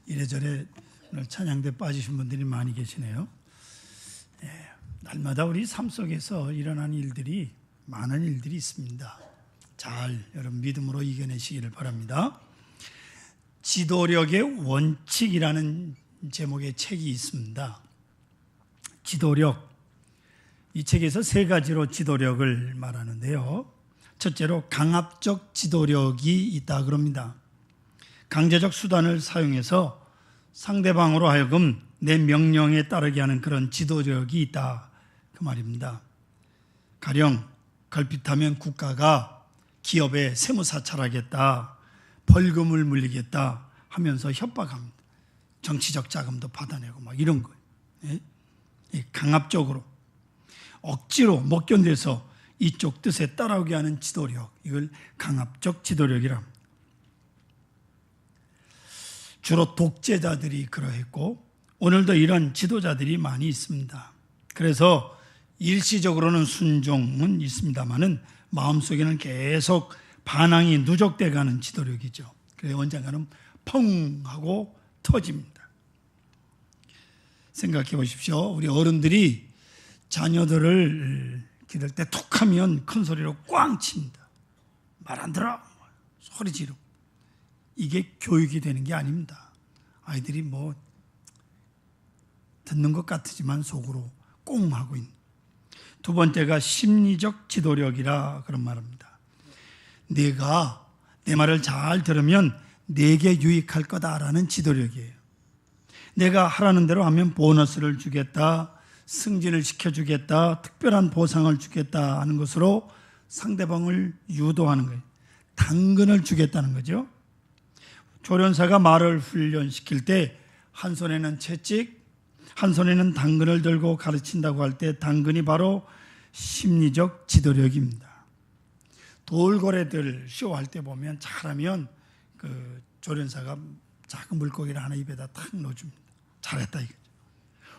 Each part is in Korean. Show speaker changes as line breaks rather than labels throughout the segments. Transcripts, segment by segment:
이래저래 오늘 찬양대 빠지신 분들이 많이 계시네요. 날마다 우리 삶 속에서 일어나는 일들이 많은 일들이 있습니다. 잘 여러분 믿음으로 이겨내시기를 바랍니다. 지도력의 원칙이라는 제목의 책이 있습니다. 지도력, 이 책에서 세 가지로 지도력을 말하는데요. 첫째로 강압적 지도력이 있다 그럽니다. 강제적 수단을 사용해서 상대방으로 하여금 내 명령에 따르게 하는 그런 지도력이 있다 그 말입니다. 가령 걸핏하면 국가가 기업에 세무사찰하겠다, 벌금을 물리겠다 하면서 협박합니다. 정치적 자금도 받아내고 막 이런 거예요. 강압적으로 억지로 못 견뎌서 이쪽 뜻에 따라오게 하는 지도력, 이걸 강압적 지도력이라 합니다. 주로 독재자들이 그러했고 오늘도 이런 지도자들이 많이 있습니다. 그래서 일시적으로는 순종은 있습니다만은 마음속에는 계속 반항이 누적돼 가는 지도력이죠. 그래서 언젠가는 펑 하고 터집니다. 생각해 보십시오. 우리 어른들이 자녀들을 기댈 때 툭 하면 큰 소리로 꽝 칩니다. 말 안 들어 소리 지르고. 이게 교육이 되는 게 아닙니다. 아이들이 뭐 듣는 것 같지만 속으로 꽁 하고 있는. 두 번째가 심리적 지도력이라 그런 말입니다. 내가 내 말을 잘 들으면 내게 유익할 거다라는 지도력이에요. 내가 하라는 대로 하면 보너스를 주겠다, 승진을 시켜주겠다, 특별한 보상을 주겠다 하는 것으로 상대방을 유도하는 거예요. 당근을 주겠다는 거죠. 조련사가 말을 훈련시킬 때 한 손에는 채찍, 한 손에는 당근을 들고 가르친다고 할 때 당근이 바로 심리적 지도력입니다. 돌고래들 쇼할 때 보면 잘하면 그 조련사가 작은 물고기를 하나 입에다 탁 넣어줍니다. 잘했다 이거죠.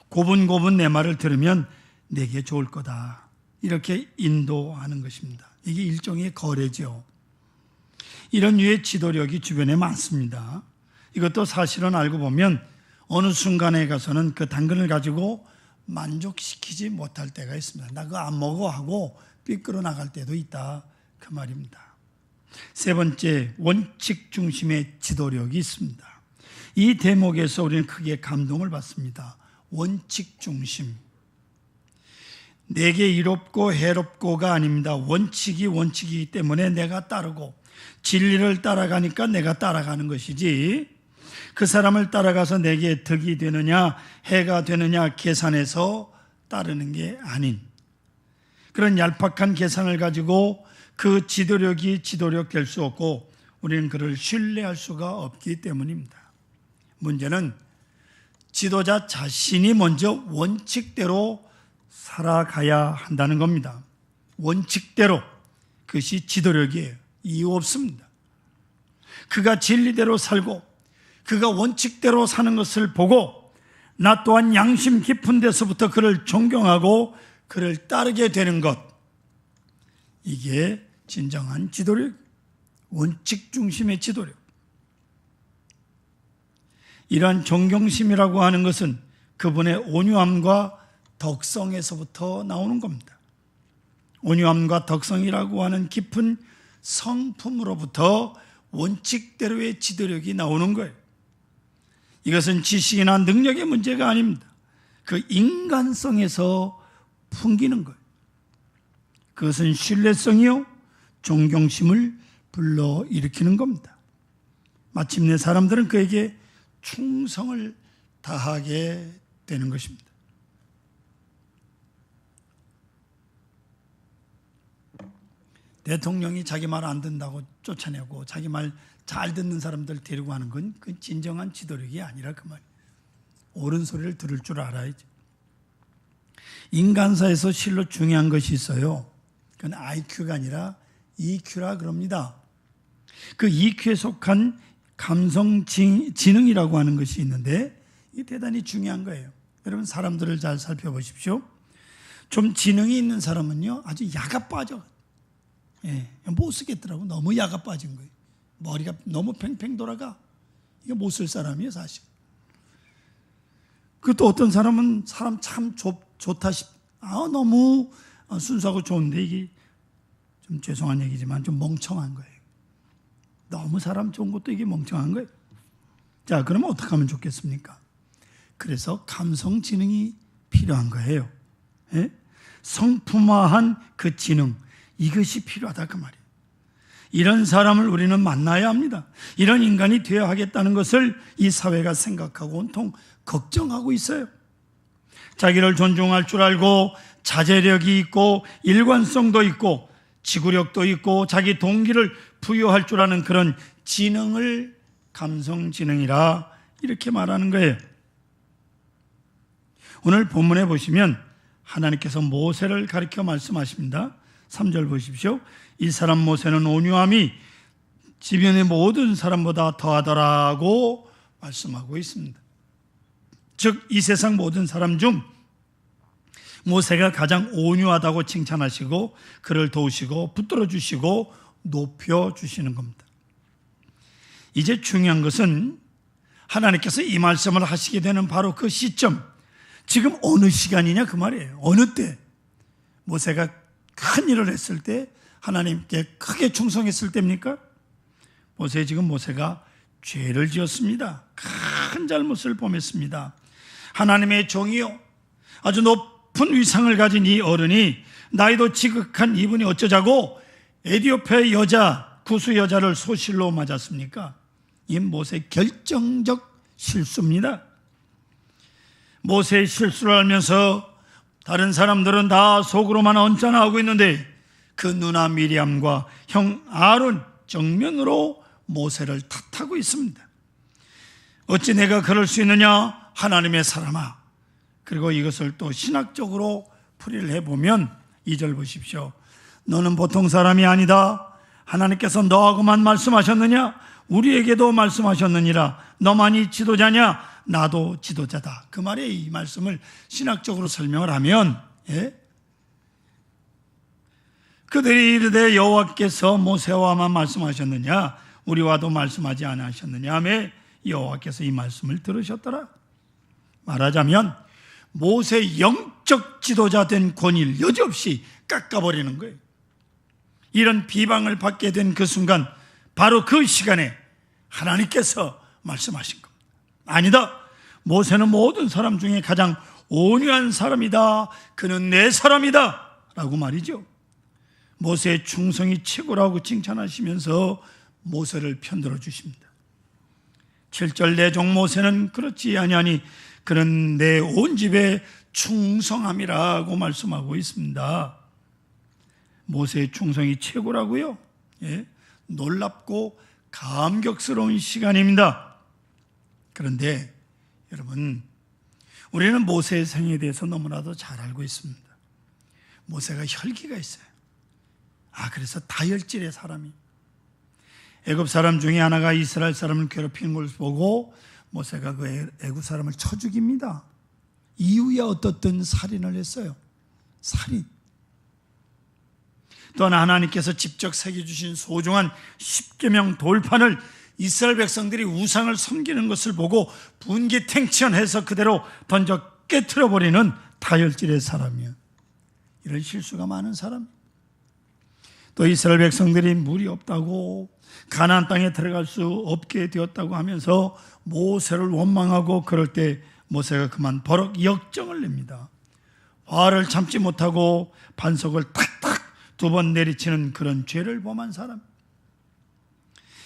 고분고분 내 말을 들으면 내게 좋을 거다. 이렇게 인도하는 것입니다. 이게 일종의 거래죠. 이런 류의 지도력이 주변에 많습니다. 이것도 사실은 알고 보면 어느 순간에 가서는 그 당근을 가지고 만족시키지 못할 때가 있습니다. 나 그거 안 먹어 하고 삐끄러 나갈 때도 있다 그 말입니다. 세 번째, 원칙 중심의 지도력이 있습니다. 이 대목에서 우리는 크게 감동을 받습니다. 원칙 중심. 내게 이롭고 해롭고가 아닙니다. 원칙이 원칙이기 때문에 내가 따르고 진리를 따라가니까 내가 따라가는 것이지, 그 사람을 따라가서 내게 덕이 되느냐 해가 되느냐 계산해서 따르는 게 아닌 그런 얄팍한 계산을 가지고 그 지도력이 지도력 될 수 없고 우리는 그를 신뢰할 수가 없기 때문입니다. 문제는 지도자 자신이 먼저 원칙대로 살아가야 한다는 겁니다. 원칙대로. 그것이 지도력이에요. 이유 없습니다. 그가 진리대로 살고 그가 원칙대로 사는 것을 보고 나 또한 양심 깊은 데서부터 그를 존경하고 그를 따르게 되는 것, 이게 진정한 지도력, 원칙 중심의 지도력. 이러한 존경심이라고 하는 것은 그분의 온유함과 덕성에서부터 나오는 겁니다. 온유함과 덕성이라고 하는 깊은 성품으로부터 원칙대로의 지도력이 나오는 거예요. 이것은 지식이나 능력의 문제가 아닙니다. 그 인간성에서 풍기는 거예요. 그것은 신뢰성이요 존경심을 불러일으키는 겁니다. 마침내 사람들은 그에게 충성을 다하게 되는 것입니다. 대통령이 자기 말 안 듣는다고 쫓아내고 자기 말 잘 듣는 사람들 데리고 하는 건 그 진정한 지도력이 아니라 그 말이에요. 옳은 소리를 들을 줄 알아야죠. 인간사에서 실로 중요한 것이 있어요. 그건 IQ가 아니라 EQ라 그럽니다. 그 EQ에 속한 감성 지능이라고 하는 것이 있는데 이게 대단히 중요한 거예요. 여러분 사람들을 잘 살펴보십시오. 좀 지능이 있는 사람은요 아주 야가 빠져. 못 쓰겠더라고. 너무 야가 빠진 거예요. 머리가 너무 팽팽 돌아가. 이거 못 쓸 사람이에요 사실. 그것도 어떤 사람은 사람 참 좋다 너무 순수하고 좋은데 이게 좀 죄송한 얘기지만 좀 멍청한 거예요. 너무 사람 좋은 것도 이게 멍청한 거예요. 자, 그러면 어떻게 하면 좋겠습니까? 그래서 감성 지능이 필요한 거예요. 예? 성품화한 그 지능, 이것이 필요하다 그 말이에요. 이런 사람을 우리는 만나야 합니다. 이런 인간이 되어야 하겠다는 것을 이 사회가 생각하고 온통 걱정하고 있어요. 자기를 존중할 줄 알고 자제력이 있고 일관성도 있고 지구력도 있고 자기 동기를 부여할 줄 아는 그런 지능을 감성지능이라 이렇게 말하는 거예요. 오늘 본문에 보시면 하나님께서 모세를 가리켜 말씀하십니다. 3절 보십시오. 이 사람 모세는 온유함이 지변의 모든 사람보다 더하더라고 말씀하고 있습니다. 즉 이 세상 모든 사람 중 모세가 가장 온유하다고 칭찬하시고 그를 도우시고 붙들어 주시고 높여 주시는 겁니다. 이제 중요한 것은 하나님께서 이 말씀을 하시게 되는 바로 그 시점, 지금 어느 시간이냐 그 말이에요. 어느 때 모세가 큰 일을 했을 때, 하나님께 크게 충성했을 때입니까? 지금 모세가 죄를 지었습니다. 큰 잘못을 범했습니다. 하나님의 종이요, 아주 높은 위상을 가진 이 어른이, 나이도 지극한 이분이 어쩌자고 에티오피아의 여자, 구수 여자를 소실로 맞았습니까? 이 모세의 결정적 실수입니다. 모세의 실수를 알면서 다른 사람들은 다 속으로만 언짢아하고 있는데 그 누나 미리암과 형 아론 정면으로 모세를 탓하고 있습니다. 어찌 내가 그럴 수 있느냐, 하나님의 사람아. 그리고 이것을 또 신학적으로 풀이를 해보면 2절 보십시오. 너는 보통 사람이 아니다. 하나님께서 너하고만 말씀하셨느냐? 우리에게도 말씀하셨느니라. 너만이 지도자냐? 나도 지도자다. 그 말에 이 말씀을 신학적으로 설명을 하면, 그들이 이르되 여호와께서 모세와만 말씀하셨느냐? 우리와도 말씀하지 않으셨느냐? 하며 여호와께서 이 말씀을 들으셨더라. 말하자면 모세의 영적 지도자 된 권위를 여지없이 깎아버리는 거예요. 이런 비방을 받게 된 그 순간, 바로 그 시간에 하나님께서 말씀하신 겁니다. 아니다, 모세는 모든 사람 중에 가장 온유한 사람이다. 그는 내 사람이다 라고 말이죠. 모세의 충성이 최고라고 칭찬하시면서 모세를 편들어 주십니다. 7절 내 종 모세는 그렇지 아니하니 그는 내 온 집에 충성함이라고 말씀하고 있습니다. 모세의 충성이 최고라고요? 놀랍고 감격스러운 시간입니다. 그런데 여러분, 우리는 모세의 생에 대해서 너무나도 잘 알고 있습니다. 모세가 혈기가 있어요. 그래서 다혈질의 사람이, 애굽 사람 중에 하나가 이스라엘 사람을 괴롭히는 걸 보고 모세가 그 애굽 사람을 쳐 죽입니다. 이후에 어떻든 살인을 했어요. 살인. 또한 하나님께서 직접 새겨주신 소중한 십계명 돌판을 이스라엘 백성들이 우상을 섬기는 것을 보고 분기탱천해서 그대로 던져 깨트려버리는 다혈질의 사람이에요. 이런 실수가 많은 사람. 또 이스라엘 백성들이 물이 없다고, 가나안 땅에 들어갈 수 없게 되었다고 하면서 모세를 원망하고, 그럴 때 모세가 그만 버럭 역정을 냅니다. 화를 참지 못하고 반석을 탁탁 2번 내리치는 그런 죄를 범한 사람,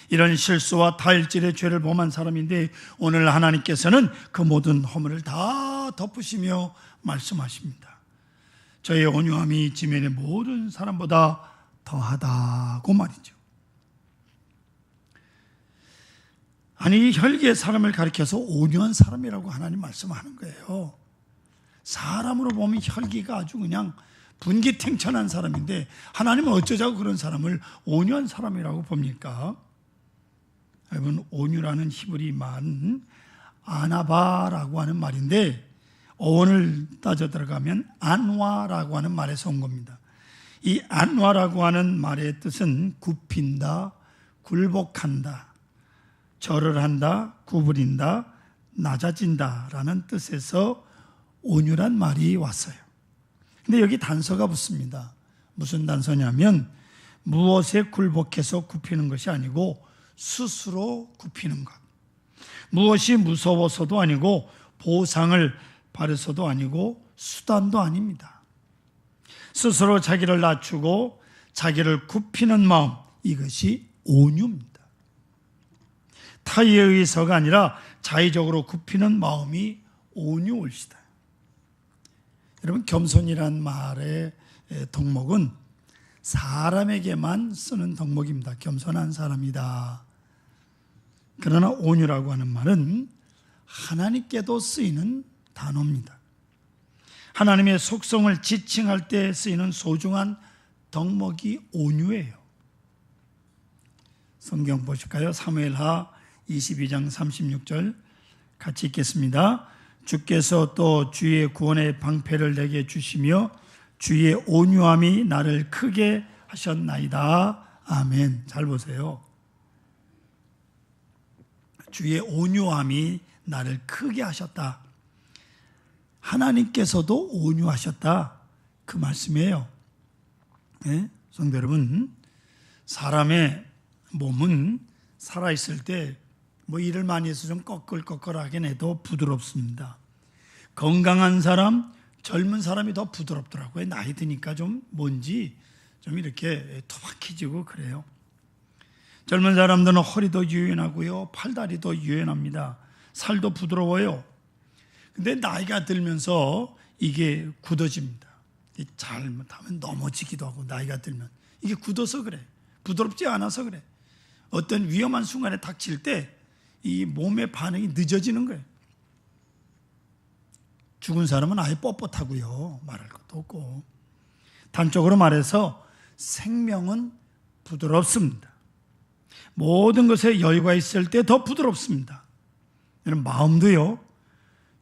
이런 실수와 다혈질의 죄를 범한 사람인데, 오늘 하나님께서는 그 모든 허물을 다 덮으시며 말씀하십니다. 저의 온유함이 지면의 모든 사람보다 더하다고 말이죠. 아니, 혈기의 사람을 가리켜서 온유한 사람이라고 하나님 말씀하는 거예요. 사람으로 보면 혈기가 아주 그냥 분기탱천한 사람인데, 하나님은 어쩌자고 그런 사람을 온유한 사람이라고 봅니까? 여러분, 온유라는 히브리 말은 아나바라고 하는 말인데, 어원을 따져 들어가면 안와라고 하는 말에서 온 겁니다. 이 안와라고 하는 말의 뜻은 굽힌다, 굴복한다, 절을 한다, 구부린다, 낮아진다라는 뜻에서 온유란 말이 왔어요. 근데 여기 단서가 붙습니다. 무슨 단서냐면 무엇에 굴복해서 굽히는 것이 아니고 스스로 굽히는 것. 무엇이 무서워서도 아니고 보상을 바라서도 아니고 수단도 아닙니다. 스스로 자기를 낮추고 자기를 굽히는 마음, 이것이 온유입니다. 타의에 의해서가 아니라 자의적으로 굽히는 마음이 온유올시다. 여러분, 겸손이란 말의 덕목은 사람에게만 쓰는 덕목입니다. 겸손한 사람이다. 그러나 온유라고 하는 말은 하나님께도 쓰이는 단어입니다. 하나님의 속성을 지칭할 때 쓰이는 소중한 덕목이 온유예요. 성경 보실까요? 사무엘하 22장 36절 같이 읽겠습니다. 주께서 또 주의 구원의 방패를 내게 주시며 주의 온유함이 나를 크게 하셨나이다. 아멘. 잘 보세요. 주의 온유함이 나를 크게 하셨다. 하나님께서도 온유하셨다. 그 말씀이에요. 네? 성도 여러분, 사람의 몸은 살아있을 때 일을 많이 해서 좀 꺼끌꺼끌하긴 해도 부드럽습니다. 건강한 사람, 젊은 사람이 더 부드럽더라고요. 나이 드니까 좀 뭔지 좀 이렇게 토박해지고 그래요. 젊은 사람들은 허리도 유연하고요, 팔다리도 유연합니다. 살도 부드러워요. 근데 나이가 들면서 이게 굳어집니다. 잘못하면 넘어지기도 하고, 나이가 들면 이게 굳어서 그래. 부드럽지 않아서 그래. 어떤 위험한 순간에 닥칠 때 이 몸의 반응이 늦어지는 거예요. 죽은 사람은 아예 뻣뻣하고요, 말할 것도 없고. 단적으로 말해서 생명은 부드럽습니다. 모든 것에 여유가 있을 때 더 부드럽습니다. 여러분, 마음도요,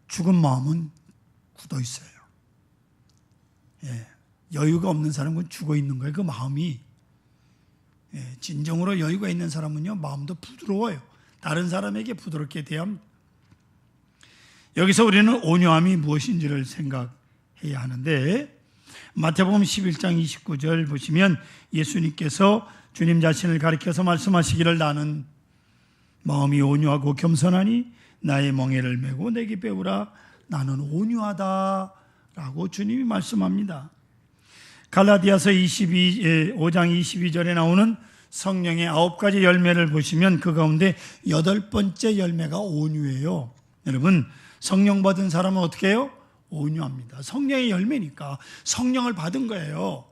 죽은 마음은 굳어 있어요. 예, 여유가 없는 사람은 죽어 있는 거예요. 그 마음이. 예, 진정으로 여유가 있는 사람은요, 마음도 부드러워요. 다른 사람에게 부드럽게 대합니다. 여기서 우리는 온유함이 무엇인지를 생각해야 하는데, 마태복음 11장 29절 보시면 예수님께서 주님 자신을 가리켜서 말씀하시기를, 나는 마음이 온유하고 겸손하니 나의 멍에를 메고 내게 배우라. 나는 온유하다 라고 주님이 말씀합니다. 갈라디아서 5장 22절에 나오는 성령의 9가지 열매를 보시면 그 가운데 8번째 열매가 온유예요. 여러분, 성령 받은 사람은 어떻게 해요? 온유합니다. 성령의 열매니까 성령을 받은 거예요.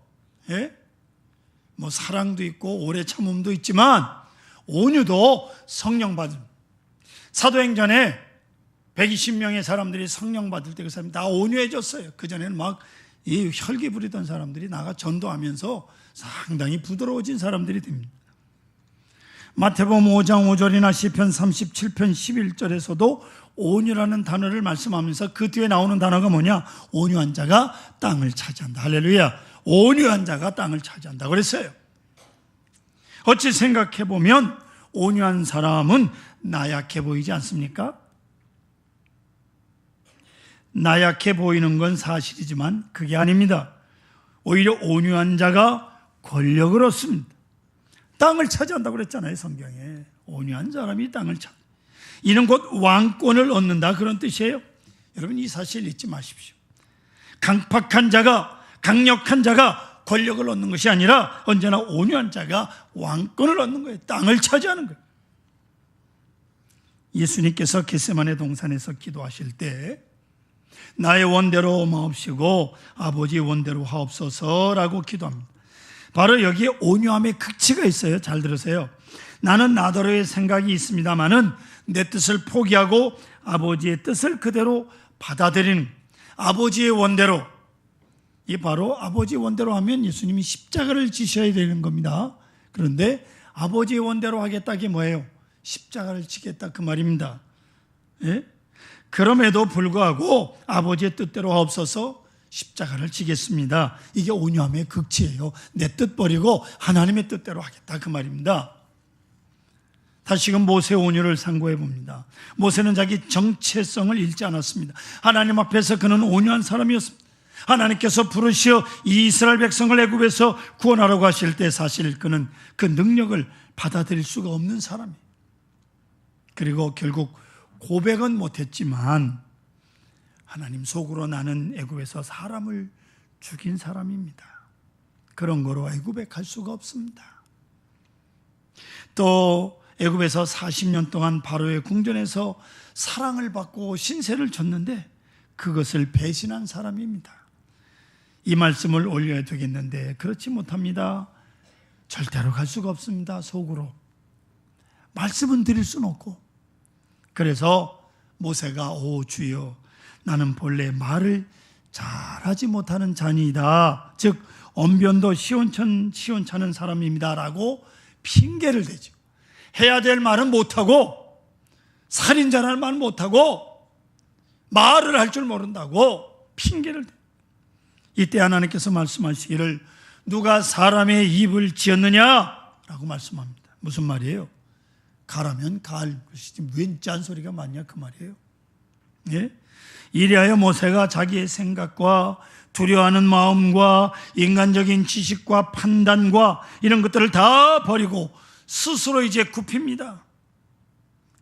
예? 사랑도 있고 오래 참음도 있지만 온유도 성령 받은. 사도행전에 120명의 사람들이 성령 받을 때 그 사람이 다 온유해졌어요. 그전에는 막 이 혈기 부리던 사람들이 나가 전도하면서 상당히 부드러워진 사람들이 됩니다. 마태복음 5장 5절이나 시편 37편 11절에서도 온유라는 단어를 말씀하면서 그 뒤에 나오는 단어가 뭐냐? 온유한 자가 땅을 차지한다. 할렐루야. 온유한 자가 땅을 차지한다 그랬어요. 어찌 생각해 보면 온유한 사람은 나약해 보이지 않습니까? 나약해 보이는 건 사실이지만 그게 아닙니다. 오히려 온유한 자가 권력을 얻습니다. 땅을 차지한다고 그랬잖아요, 성경에. 온유한 사람이 땅을 차지. 이는 곧 왕권을 얻는다, 그런 뜻이에요. 여러분, 이 사실 잊지 마십시오. 강팍한 자가, 강력한 자가 권력을 얻는 것이 아니라 언제나 온유한 자가 왕권을 얻는 거예요. 땅을 차지하는 거예요. 예수님께서 겟세마네 동산에서 기도하실 때 나의 원대로 마옵시고 아버지의 원대로 하옵소서라고 기도합니다. 바로 여기에 온유함의 극치가 있어요. 잘 들으세요. 나는 나더러의 생각이 있습니다마는 내 뜻을 포기하고 아버지의 뜻을 그대로 받아들이는, 아버지의 원대로. 이 바로 아버지의 원대로 하면 예수님이 십자가를 지셔야 되는 겁니다. 그런데 아버지의 원대로 하겠다, 이게 뭐예요? 십자가를 지겠다, 그 말입니다. 예? 그럼에도 불구하고 아버지의 뜻대로 하옵소서, 십자가를 지겠습니다. 이게 온유함의 극치예요. 내 뜻 버리고 하나님의 뜻대로 하겠다, 그 말입니다. 다시금 모세 온유를 상고해 봅니다. 모세는 자기 정체성을 잃지 않았습니다. 하나님 앞에서 그는 온유한 사람이었습니다. 하나님께서 부르시어 이스라엘 백성을 애굽에서 구원하라고 하실 때 사실 그는 그 능력을 받아들일 수가 없는 사람이에요. 그리고 결국 고백은 못했지만 하나님 속으로 나는 애굽에서 사람을 죽인 사람입니다. 그런 거로 애굽에 갈 수가 없습니다. 또 애굽에서 40년 동안 바로의 궁전에서 사랑을 받고 신세를 졌는데 그것을 배신한 사람입니다. 이 말씀을 올려야 되겠는데 그렇지 못합니다. 절대로 갈 수가 없습니다. 속으로 말씀은 드릴 수는 없고, 그래서 모세가 오 주여 나는 본래 말을 잘하지 못하는 자니이다, 즉 언변도 시원찮은 사람입니다 라고 핑계를 대죠. 해야 될 말은 못하고, 살인자라는 말은 못하고, 말을 할 줄 모른다고 핑계를 대요. 이때 하나님께서 말씀하시기를 누가 사람의 입을 지었느냐 라고 말씀합니다. 무슨 말이에요? 가라면 갈 것이지 웬 짠소리가 많냐 그 말이에요. 예? 이리하여 모세가 자기의 생각과 두려워하는 마음과 인간적인 지식과 판단과 이런 것들을 다 버리고 스스로 이제 굽힙니다.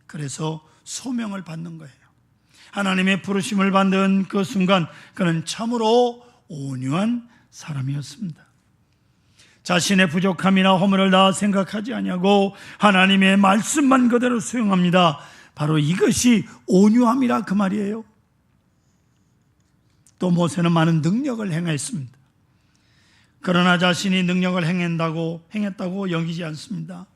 그래서 소명을 받는 거예요. 하나님의 부르심을 받는 그 순간 그는 참으로 온유한 사람이었습니다. 자신의 부족함이나 허물을 다 생각하지 아니하고 하나님의 말씀만 그대로 수용합니다. 바로 이것이 온유함이라 그 말이에요. 또 모세는 많은 능력을 행했습니다. 그러나 자신이 능력을 행했다고 여기지 않습니다.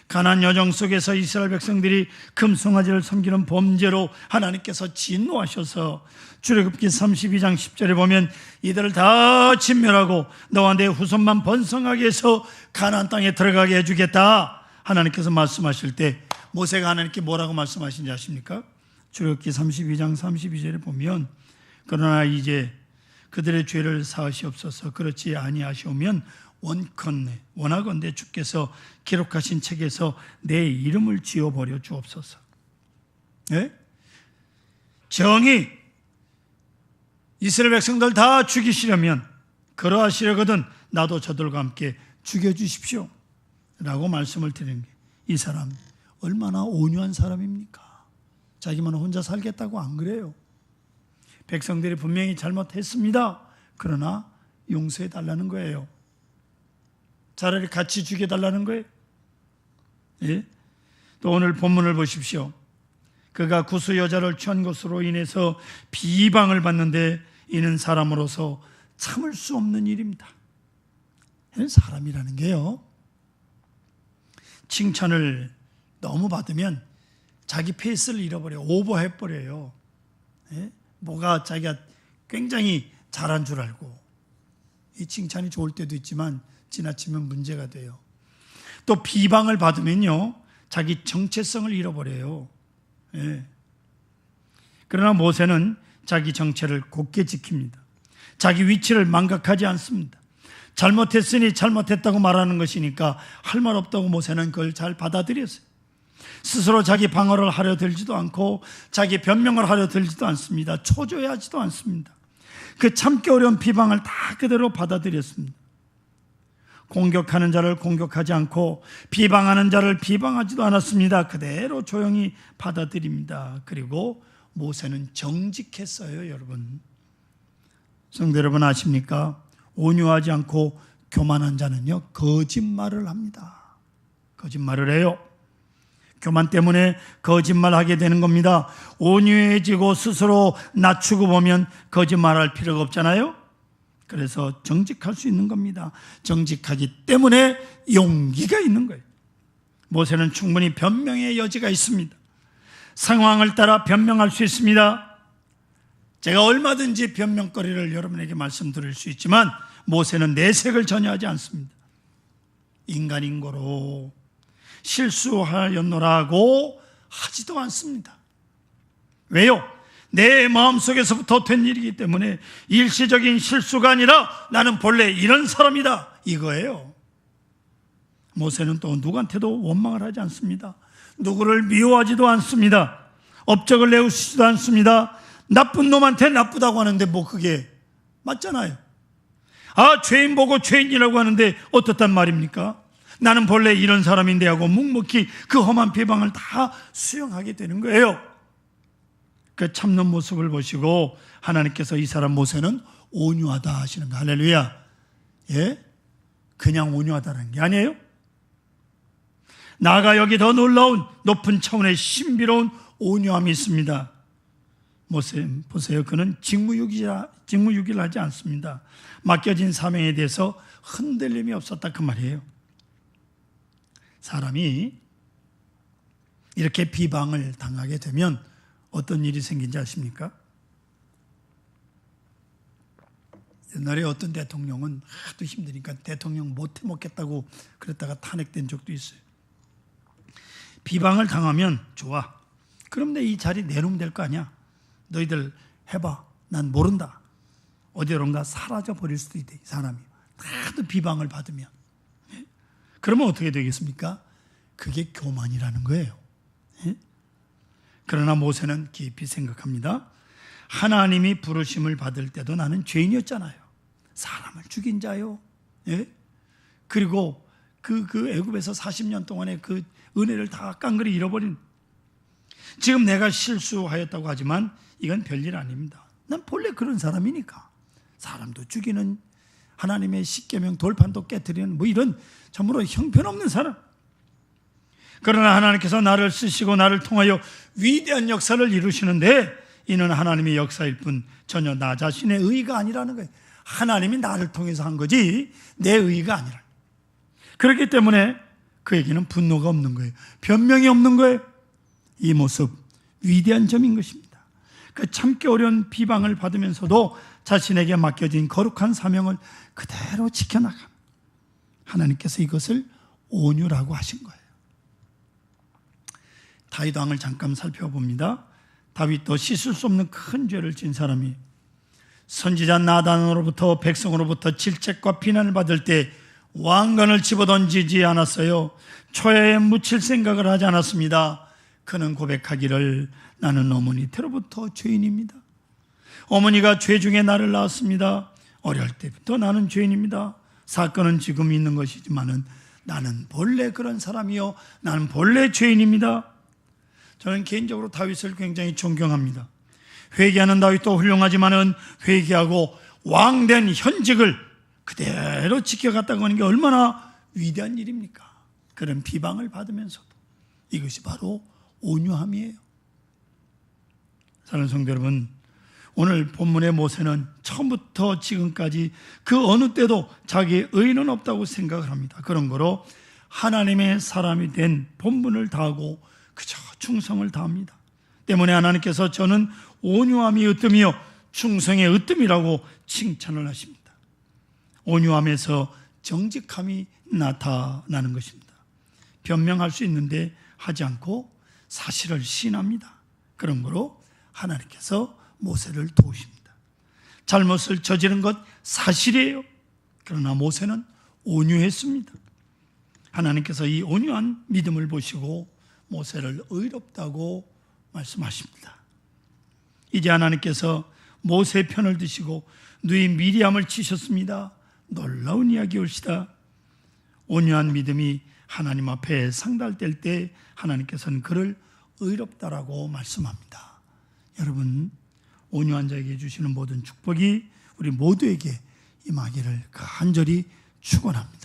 가나안 여정 속에서 이스라엘 백성들이 금송아지를 섬기는 범죄로 하나님께서 진노하셔서 출애굽기 32장 10절에 보면 이들을 다 진멸하고 너와 내 후손만 번성하게 해서 가나안 땅에 들어가게 해주겠다 하나님께서 말씀하실 때 모세가 하나님께 뭐라고 말씀하신지 아십니까? 출애굽기 32장 32절에 보면 그러나 이제 그들의 죄를 사하시옵소서. 그렇지 아니하시오면 원하건대 주께서 기록하신 책에서 내 이름을 지워버려 주옵소서. 네? 정의 이스라엘 백성들 다 죽이시려면 그러하시려거든 나도 저들과 함께 죽여주십시오 라고 말씀을 드리는 게 이 사람 얼마나 온유한 사람입니까? 자기만 혼자 살겠다고 안 그래요. 백성들이 분명히 잘못했습니다. 그러나 용서해 달라는 거예요. 차라리 같이 죽여달라는 거예요. 예? 또 오늘 본문을 보십시오. 그가 구수 여자를 취한 것으로 인해서 비방을 받는데 이는 사람으로서 참을 수 없는 일입니다. 사람이라는 게요, 칭찬을 너무 받으면 자기 페이스를 잃어버려요. 오버해버려요. 예? 뭐가 자기가 굉장히 잘한 줄 알고, 이 칭찬이 좋을 때도 있지만 지나치면 문제가 돼요. 또 비방을 받으면요 자기 정체성을 잃어버려요. 예. 그러나 모세는 자기 정체를 곧게 지킵니다. 자기 위치를 망각하지 않습니다. 잘못했으니 잘못했다고 말하는 것이니까 할 말 없다고 모세는 그걸 잘 받아들였어요. 스스로 자기 방어를 하려 들지도 않고 자기 변명을 하려 들지도 않습니다. 초조해하지도 않습니다. 그 참기 어려운 비방을 다 그대로 받아들였습니다. 공격하는 자를 공격하지 않고 비방하는 자를 비방하지도 않았습니다. 그대로 조용히 받아들입니다. 그리고 모세는 정직했어요. 여러분, 성도 여러분 아십니까? 온유하지 않고 교만한 자는요 거짓말을 합니다. 거짓말을 해요. 교만 때문에 거짓말하게 되는 겁니다. 온유해지고 스스로 낮추고 보면 거짓말할 필요가 없잖아요. 그래서 정직할 수 있는 겁니다. 정직하기 때문에 용기가 있는 거예요. 모세는 충분히 변명의 여지가 있습니다. 상황을 따라 변명할 수 있습니다. 제가 얼마든지 변명거리를 여러분에게 말씀드릴 수 있지만 모세는 내색을 전혀 하지 않습니다. 인간인 거로 실수하였노라고 하지도 않습니다. 왜요? 내 마음속에서부터 된 일이기 때문에 일시적인 실수가 아니라 나는 본래 이런 사람이다 이거예요. 모세는 또 누구한테도 원망을 하지 않습니다. 누구를 미워하지도 않습니다. 업적을 내우시지도 않습니다. 나쁜 놈한테 나쁘다고 하는데 뭐 그게 맞잖아요. 죄인 보고 죄인이라고 하는데 어떻단 말입니까? 나는 본래 이런 사람인데 하고 묵묵히 그 험한 비방을 다 수용하게 되는 거예요. 그 참는 모습을 보시고 하나님께서 이 사람 모세는 온유하다 하시는 거. 할렐루야. 예? 그냥 온유하다는 게 아니에요. 나아가 여기 더 놀라운 높은 차원의 신비로운 온유함이 있습니다. 모세 보세요. 그는 직무유기를 하지 않습니다. 맡겨진 사명에 대해서 흔들림이 없었다 그 말이에요. 사람이 이렇게 비방을 당하게 되면 어떤 일이 생긴지 아십니까? 옛날에 어떤 대통령은 하도 힘드니까 대통령 못해 먹겠다고 그랬다가 탄핵된 적도 있어요. 비방을 당하면 좋아. 그럼 내 이 자리 내놓으면 될 거 아니야. 너희들 해봐. 난 모른다. 어디론가 사라져 버릴 수도 있대. 이 사람이 하도 비방을 받으면. 그러면 어떻게 되겠습니까? 그게 교만이라는 거예요. 그러나 모세는 깊이 생각합니다. 하나님이 부르심을 받을 때도 나는 죄인이었잖아요. 사람을 죽인 자요. 그리고 그 애굽에서 40년 동안의 그 은혜를 다 깡그리 잃어버린, 지금 내가 실수하였다고 하지만 이건 별일 아닙니다. 난 본래 그런 사람이니까. 사람도 죽이는, 하나님의 십계명 돌판도 깨트리는 뭐 이런 참으로 형편없는 사람. 그러나 하나님께서 나를 쓰시고 나를 통하여 위대한 역사를 이루시는데 이는 하나님의 역사일 뿐 전혀 나 자신의 의가 아니라는 거예요. 하나님이 나를 통해서 한 거지 내 의가 아니라. 그렇기 때문에 그에게는 분노가 없는 거예요. 변명이 없는 거예요. 이 모습 위대한 점인 것입니다. 그 참기 어려운 비방을 받으면서도 자신에게 맡겨진 거룩한 사명을 그대로 지켜나가. 하나님께서 이것을 온유라고 하신 거예요. 다윗 왕을 잠깐 살펴봅니다. 다윗도 씻을 수 없는 큰 죄를 진 사람이 선지자 나단으로부터 백성으로부터 질책과 비난을 받을 때 왕관을 집어던지지 않았어요. 초야에 묻힐 생각을 하지 않았습니다. 그는 고백하기를 나는 어머니 때로부터 죄인입니다. 어머니가 죄 중에 나를 낳았습니다. 어릴 때부터 나는 죄인입니다. 사건은 지금 있는 것이지만은 나는 본래 그런 사람이요 나는 본래 죄인입니다. 저는 개인적으로 다윗을 굉장히 존경합니다. 회개하는 다윗도 훌륭하지만은 회개하고 왕된 현직을 그대로 지켜갔다고 하는 게 얼마나 위대한 일입니까? 그런 비방을 받으면서도 이것이 바로 온유함이에요. 사랑하는 성도 여러분, 오늘 본문의 모세는 처음부터 지금까지 그 어느 때도 자기의 의는 없다고 생각을 합니다. 그런 거로 하나님의 사람이 된 본분을 다하고 그저 충성을 다합니다. 때문에 하나님께서 저는 온유함이 으뜸이요 충성의 으뜸이라고 칭찬을 하십니다. 온유함에서 정직함이 나타나는 것입니다. 변명할 수 있는데 하지 않고 사실을 시인합니다. 그런 거로 하나님께서 모세를 도우십니다. 잘못을 저지른 것 사실이에요. 그러나 모세는 온유했습니다. 하나님께서 이 온유한 믿음을 보시고 모세를 의롭다고 말씀하십니다. 이제 하나님께서 모세의 편을 드시고 누이 미리암을 치셨습니다. 놀라운 이야기 올시다. 온유한 믿음이 하나님 앞에 상달될 때 하나님께서는 그를 의롭다라고 말씀합니다. 여러분, 온유한 자에게 주시는 모든 축복이 우리 모두에게 임하기를 간절히 축원합니다.